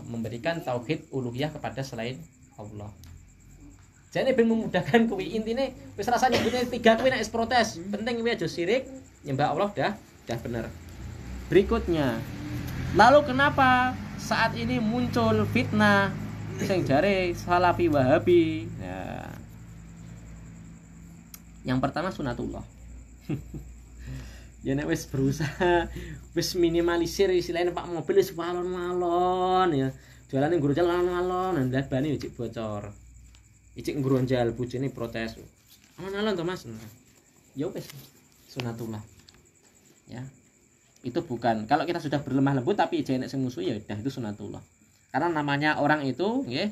memberikan tauhid uluhiyah kepada selain Allah. Jadi ben memudahkan kuwi intine wis rasane nyebutnya 3 kuwi nek protes. Penting kuwi aja syirik, nyembah Allah dah bener. Berikutnya, lalu kenapa saat ini muncul fitnah sing jare Salafi Wahabi? Nah, yang pertama sunatullah. Ya nek wis berusaha wis minimalisir istilahnya Pak mobil wis walon-walon ya. Jualane nggo jalan-walon, ndak bani cek bocor. Icik ngeronjal bojone protes. Alon-alon to Mas. Ya wis sunatullah. Ya. Itu bukan kalau kita sudah berlemah lembut tapi nek sing musuh ya udah itu sunatullah. Karena namanya orang itu nggih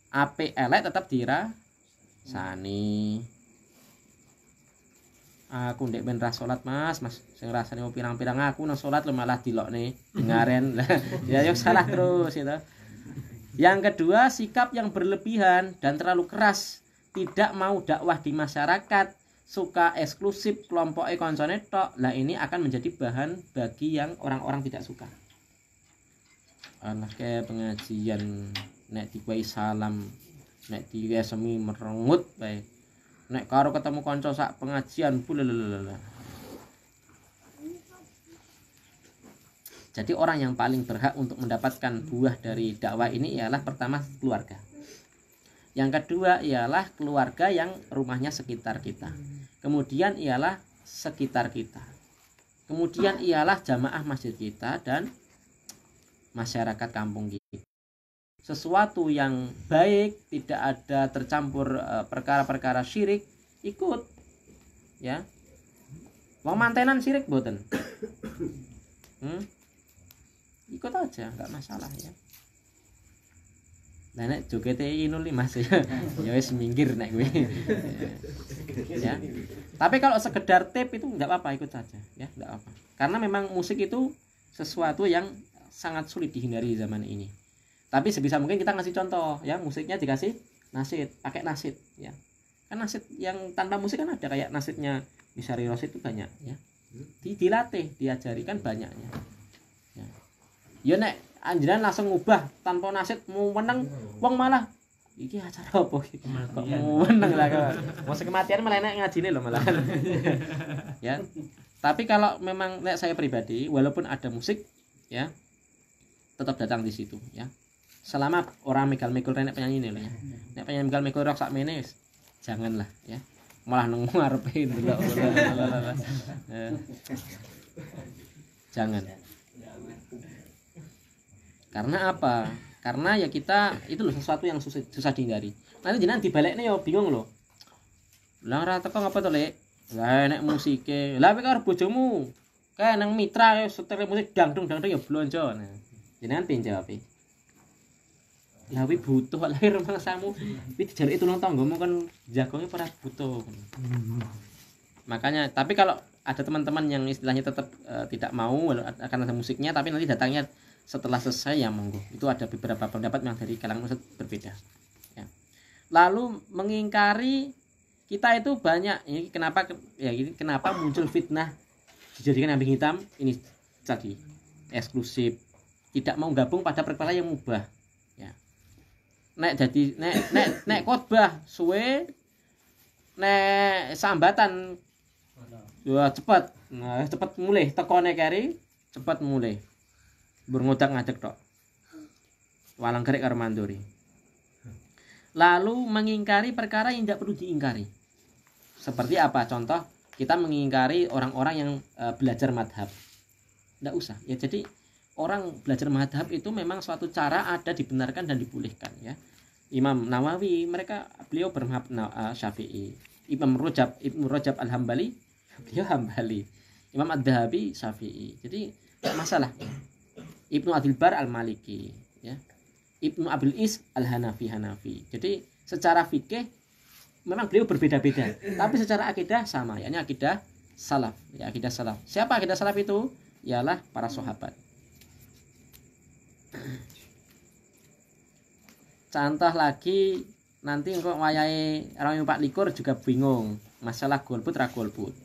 apik elek tetap dirasani. Aku ndek ben ra salat Mas sing rasane mau pirang-pirang aku nang salat lho malah dilokne dengaren. Ya yo salah terus itu. Yang kedua, sikap yang berlebihan dan terlalu keras, tidak mau dakwah di masyarakat, suka eksklusif kelompok koncone tok. Lah ini akan menjadi bahan bagi yang orang-orang tidak suka. Alah kayak pengajian nek dikwai salam, nek diresemi merengut bae. Nek karo ketemu kanca sak pengajian bulelelele. Jadi orang yang paling berhak untuk mendapatkan buah dari dakwah ini ialah pertama keluarga. Yang kedua ialah keluarga yang rumahnya sekitar kita. Kemudian ialah sekitar kita. Kemudian ialah jamaah masjid kita dan masyarakat kampung kita. Sesuatu yang baik, tidak ada tercampur perkara-perkara syirik, ikut. Ya. Wong mantenan syirik mboten. Ikut aja, nggak masalah ya. Nah nek joget inul Mas ya. Ya wis minggir nek gue. Ya. Tapi kalau sekedar tip itu nggak apa-apa, ikut saja ya, nggak apa. Karena memang musik itu sesuatu yang sangat sulit dihindari zaman ini. Tapi sebisa mungkin kita ngasih contoh ya, musiknya dikasih nasid, pakai nasid ya. Kan nasid yang tanpa musik kan ada kayak nasidnya Misari Rosid itu banyak ya. Dilatih, diajari kan banyaknya. Ya nek anjuran langsung ngubah tanpa nasid mau menang wong malah iki acara apa iki kok mau menang lah kok masa kematian malah enak ngajine lho malah. Ya tapi kalau memang nek saya pribadi walaupun ada musik ya tetap datang di situ ya selama orang mikul nek penyanyi ini loh ya nek penyanyi mikul rock sak mene janganlah ya malah nang ngarepe ndelok jangan. Karena apa? Karena ya kita itu loh sesuatu yang susah dihindari. Nanti jenengan dibalekne yo bingung loh. Lah ora teko ngapa to, Lek? Lah nek musike. Lah kowe karo bojomu. Kae nang mitra setel musik dangdung ya blonjo. Nah, jenengan piye jawabe? Lah kuwi butuh lahir mangsamu. Kuwi dijaluki tulung tanggamu kan jagonge ora butuh. Makanya tapi kalau ada teman-teman yang istilahnya tetap tidak mau akan ada musiknya tapi nanti datangnya setelah selesai ya monggo. Itu ada beberapa pendapat yang dari kalangan ustaz berbeda. Ya. Lalu mengingkari kita itu banyak. Ini kenapa muncul fitnah dijadikan kambing hitam ini tadi eksklusif, tidak mau gabung pada perkara yang mubah. Ya. Nek khotbah suwe nek sambatan ya cepat. Nah, cepat mulai tekone keri cepat mulai. Berngodak ngadeg tok. Walang kerek karo mandori. Lalu mengingkari perkara yang tidak perlu diingkari. Seperti apa? Contoh, kita mengingkari orang-orang yang belajar madhab. Tidak usah. Ya jadi orang belajar madhab itu memang suatu cara ada dibenarkan dan dibolehkan ya. Imam Nawawi beliau bermadhab Syafi'i. Ibnu Rajab Al-Hambali beliau Hambali. Imam Ad-Dhahabi Syafi'i. Jadi masalah. Ibnu Abdul Bar Al-Maliki ya. Ibnu Abil Is Al-Hanafi. Jadi secara fikih memang beliau berbeda-beda, tapi secara akidah sama, yakni akidah salaf. Ya, akidah salaf. Siapa akidah salaf itu? Ialah para sahabat. Contoh lagi nanti engko wayahe orang 24 juga bingung masalah golput ra golput.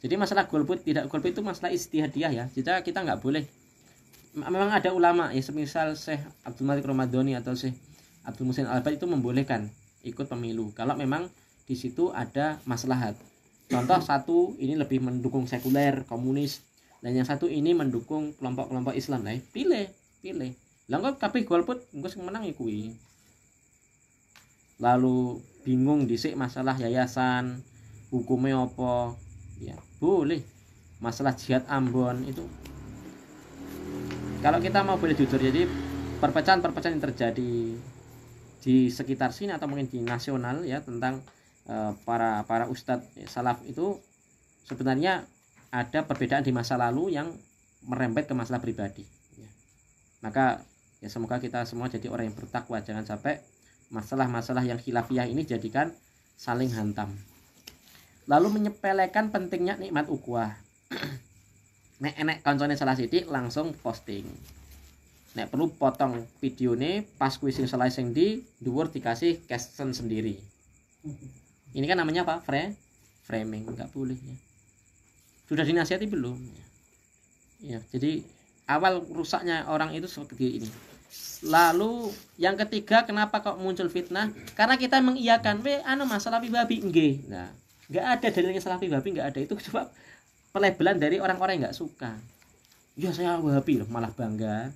Jadi masalah golput tidak golput itu masalah ijtihadiyah ya. Jadi kita nggak boleh, memang ada ulama ya semisal Syekh Abdul Malik Ramadhani atau Syekh Abdul Muhsin Al-Albani itu membolehkan ikut pemilu kalau memang di situ ada maslahat. Contoh satu ini lebih mendukung sekuler, komunis, dan yang satu ini mendukung kelompok-kelompok Islam. Lah pilih. Lah kok kabeh golput engko sing menang iku kuwi. Lalu bingung dhisik masalah yayasan, hukumnya apa? Ya, boleh. Masalah jihad Ambon itu kalau kita mau boleh jujur, jadi perpecahan-perpecahan yang terjadi di sekitar sini atau mungkin di nasional ya tentang para ustadz salaf itu sebenarnya ada perbedaan di masa lalu yang merembet ke masalah pribadi ya. Maka ya semoga kita semua jadi orang yang bertakwa, jangan sampai masalah-masalah yang khilafiyah ini jadikan saling hantam. Lalu menyepelekan pentingnya nikmat ukhuwah. Nek enek koncone salah sithik langsung posting. Nek perlu potong videone pas kuwi sing salah sing di dhuwur dikasih caption sendiri. Ini kan namanya apa? Framing, enggak boleh ya. Sudah dinasihati belum? Ya, jadi awal rusaknya orang itu seperti ini. Lalu yang ketiga, kenapa kok muncul fitnah? Karena kita mengiyakan, masalah Wahabi nggih. Nah, enggak ada dalilnya salafi Wahabi, enggak ada. Itu coba pelebelan dari orang-orang yang enggak suka. Ya saya Wahabi loh, malah bangga.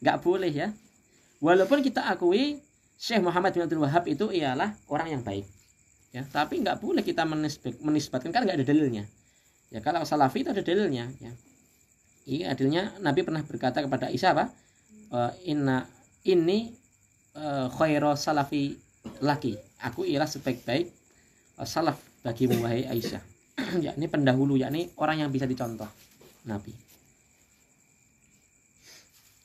Enggak boleh ya. Walaupun kita akui Syekh Muhammad bin Abdul Wahhab itu ialah orang yang baik. Ya, tapi enggak boleh kita menisbatkan kan enggak ada dalilnya. Ya kalau salafi itu ada dalilnya ya. Iya, adilnya Nabi pernah berkata kepada Aisyah apa? Ini khairu salafi laki. Aku ialah sebaik-baik salaf bagimu wahai Aisyah. Yakni pendahulu, yakni orang yang bisa dicontoh Nabi.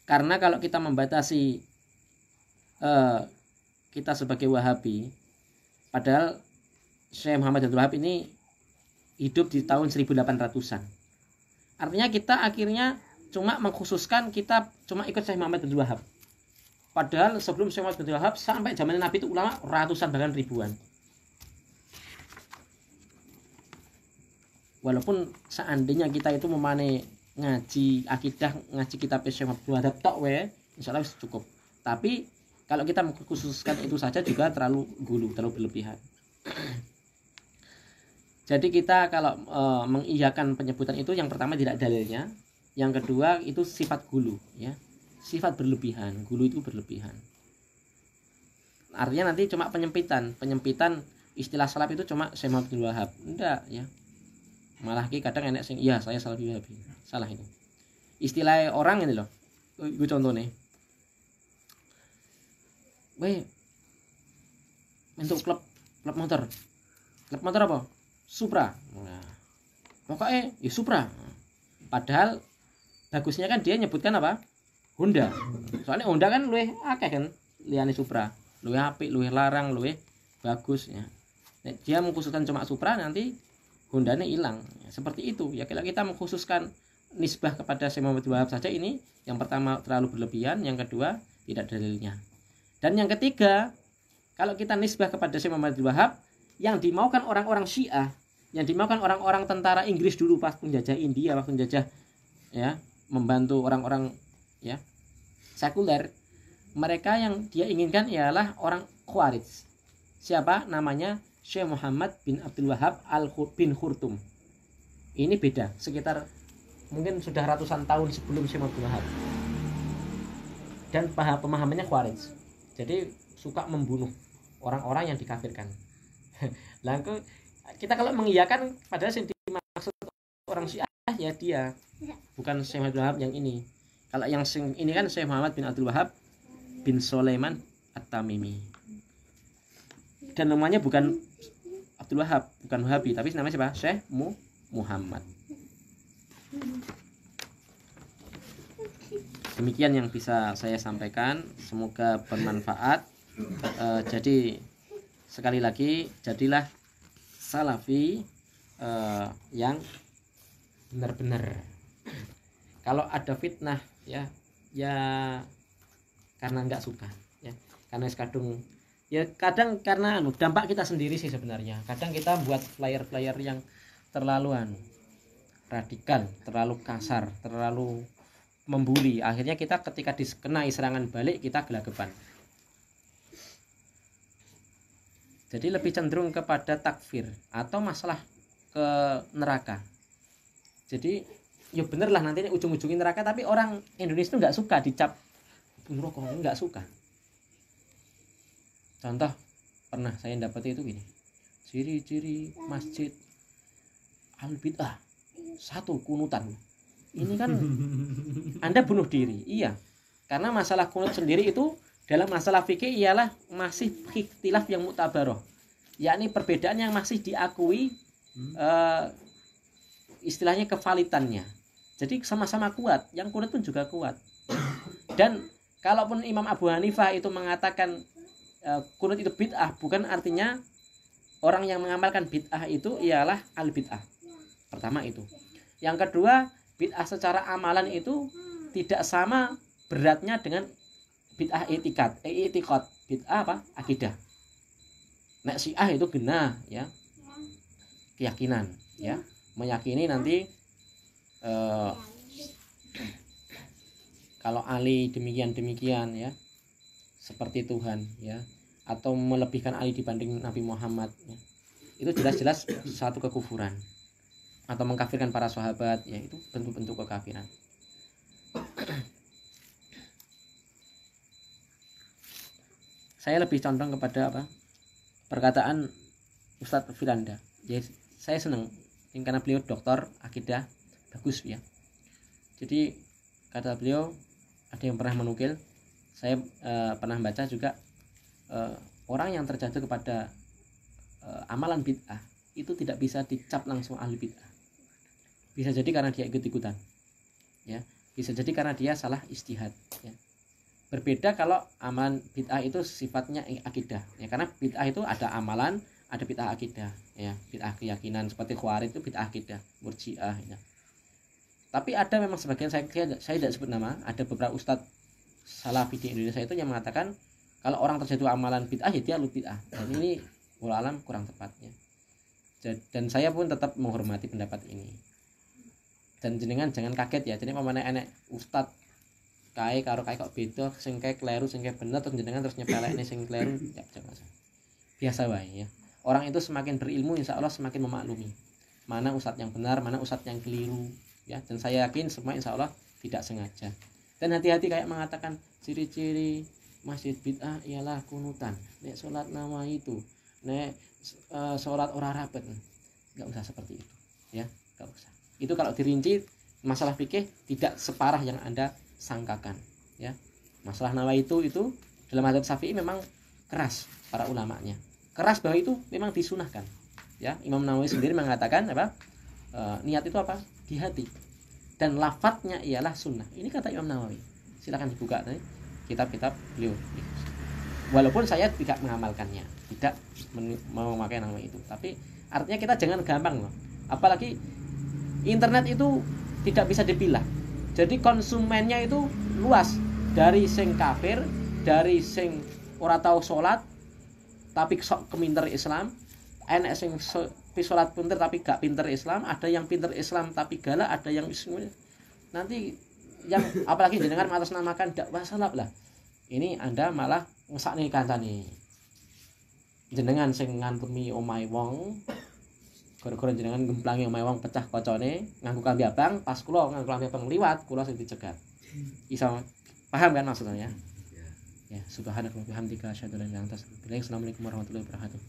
Karena kalau kita membatasi kita sebagai Wahabi, padahal Syekh Muhammad Abdul Wahab ini hidup di tahun 1800-an. Artinya kita akhirnya cuma mengkhususkan kita cuma ikut Syekh Muhammad Abdul Wahab. Padahal sebelum Syekh Muhammad Abdul Wahab sampai zaman Nabi itu ulama ratusan bahkan ribuan. Walaupun seandainya kita itu memane ngaji akidah, ngaji kitab Syekh Muhammad Abdul Wahab tok we, insyaallah cukup. Tapi kalau kita mengkhususkan itu saja juga terlalu gulu, terlalu berlebihan. Jadi kita kalau mengiyakan penyebutan itu yang pertama tidak dalilnya, yang kedua itu sifat gulu ya. Sifat berlebihan, gulu itu berlebihan. Artinya nanti cuma penyempitan istilah salaf itu cuma Syekh Muhammad Abdul Wahab. Enggak ya. Malah kadang enek sing iya saya salafi Wahabi. Salah itu. Istilah orang ini loh. Gue contoh nih. Weh. Untuk klub motor. Klub motor apa? Supra. Nah, pokoknya ya Supra. Padahal bagusnya kan dia nyebutkan apa? Honda. Soalnya Honda kan luwih akeh kan liyane Supra. Luwih apik, luwih larang, luwih bagus ya. Nek dia mengkhususkan cuma Supra nanti Hondanya hilang. Ya, seperti itu. Ya kalau kita mengkhususkan nisbah kepada Syekh Muhammad Wahab saja ini yang pertama terlalu berlebihan, yang kedua tidak dalilnya. Dan yang ketiga, kalau kita nisbah kepada Syekh Muhammad Wahab yang dimaukan orang-orang Syiah, yang dimaukan orang-orang tentara Inggris dulu pas penjajah India, waktu penjajah ya, membantu orang-orang ya sekuler, mereka yang dia inginkan ialah orang Khawarij. Siapa namanya? Syekh Muhammad bin Abdul Wahab bin Khurtum. Ini beda, sekitar mungkin sudah ratusan tahun sebelum Syekh Abdul Wahab. Dan pemahamannya Khawarij. Jadi suka membunuh orang-orang yang dikafirkan. Lalu kita kalau mengiyakan padahal yang dimaksud orang Syiah ya dia, bukan Syekh Muhammad bin Wahab yang ini. Kalau yang ini kan Syekh Muhammad bin Abdul Wahab bin Sulaiman At-Tamimi. Dan namanya bukan Abdul Wahab, bukan Wahabi, tapi namanya siapa? Syekh Muhammad. Demikian yang bisa saya sampaikan, semoga bermanfaat. Jadi sekali lagi, jadilah salafi yang benar-benar. Kalau ada fitnah ya, ya karena nggak suka ya, karena kadung ya kadang karena dampak kita sendiri sih sebenarnya. Kadang kita buat flyer-flyer yang terlalu radikal, terlalu kasar, terlalu membuli, akhirnya kita ketika dikenai serangan balik kita gelagapan. Jadi lebih cenderung kepada takfir atau masalah ke neraka. Jadi ya bener lah nanti ujung-ujungin neraka, tapi orang Indonesia itu nggak suka dicap neraka, nggak suka. Contoh pernah saya dapat itu gini, ciri-ciri masjid al-bid'ah, 1 kunutan. Ini kan Anda bunuh diri. Iya, karena masalah kunut sendiri itu dalam masalah fikih ialah masih ikhtilaf yang mutabaroh, yakni perbedaan yang masih diakui istilahnya kevalitannya. Jadi sama-sama kuat, yang kunut pun juga kuat. Dan kalaupun Imam Abu Hanifah itu mengatakan kunut itu bid'ah, bukan artinya orang yang mengamalkan bid'ah itu ialah al-bid'ah. Pertama itu. Yang kedua, bid'ah secara amalan itu tidak sama beratnya dengan bid'ah i'tikad. Bid'ah apa? Akidah. Nek Syiah itu genah ya. Keyakinan ya. Meyakini nanti kalau Ali demikian ya, seperti Tuhan ya, atau melebihkan Ali dibanding Nabi Muhammad ya. Itu jelas-jelas satu kekufuran, atau mengkafirkan para sahabat ya, itu bentuk-bentuk kekafiran. Saya lebih condong kepada apa? Perkataan Ustadz Firanda. Ya, saya senang karena beliau doktor akidah, bagus ya. Jadi kata beliau, ada yang pernah menukil, saya pernah baca juga, orang yang terjatuh kepada amalan bid'ah itu tidak bisa dicap langsung ahli bid'ah. Bisa jadi karena dia ikut-ikutan ya, bisa jadi karena dia salah ijtihad ya. Berbeda kalau amalan bid'ah itu sifatnya akidah ya, karena bid'ah itu ada amalan, ada bid'ah akidah ya, bid'ah keyakinan seperti Khawarij itu bid'ah akidah, Murji'ah ya. Tapi ada memang sebagian, saya tidak sebut nama, ada beberapa ustadz salafi di Indonesia itu yang mengatakan kalau orang terjatuh amalan bid'ah ya dia bid'ah. Dan ini wallahu alam kurang tepatnya. Dan saya pun tetap menghormati pendapat ini. Dan jenengan jangan kaget ya, jadi pamane enek ustadz kae karo kae kok beda, sing kae kleru sing kae bener, terus jenengan terus nyepelekne sing kleru, ya jangan. Biasa wae ya. Orang itu semakin berilmu insya Allah semakin memaklumi mana ustadz yang benar, mana ustadz yang keliru ya. Dan saya yakin semua insya Allah tidak sengaja. Dan hati-hati kayak mengatakan ciri-ciri masjid bid'ah ialah kunutan, nek sholat nama itu, nek sholat ora rapet, nggak usah seperti itu ya, nggak usah. Itu kalau dirinci masalah fikih tidak separah yang Anda sangkakan ya. Masalah nawa itu dalam mazhab Syafi'i memang keras para ulamanya, keras bahwa itu memang disunahkan ya. Imam Nawawi sendiri mengatakan apa, niat itu apa, di hati, dan lafadznya ialah sunnah. Ini kata Imam Nawawi, silakan dibuka tadi kitab-kitab beliau. Walaupun saya tidak mengamalkannya, tidak mau memakai nama itu, tapi artinya kita jangan gampang loh. Apalagi internet itu tidak bisa dipilah. Jadi konsumennya itu luas, dari sing kafir, dari sing ora tahu sholat tapi sok keminter Islam, enek sing sholat pinter tapi gak pinter Islam, ada yang pinter Islam tapi galak, ada yang nanti yang apalagi jenengan mengatasnamakan dakwah salaf lah. Ini Anda malah ngesakne kancane. Jenengan sing ngantemi omahe wong, gara-gara jenengan gemplangi omahe wong pecah kocone nganggo klambi abang, pas kula nganggo klambi abang liwat, kula sing dicegat. Iso paham kan maksudnya? Ya, subhanallah wa bihamdika asyhadu an la ilaha illa anta astaghfiruka wa atubu ilaik. Assalamualaikum warahmatullahi wabarakatuh.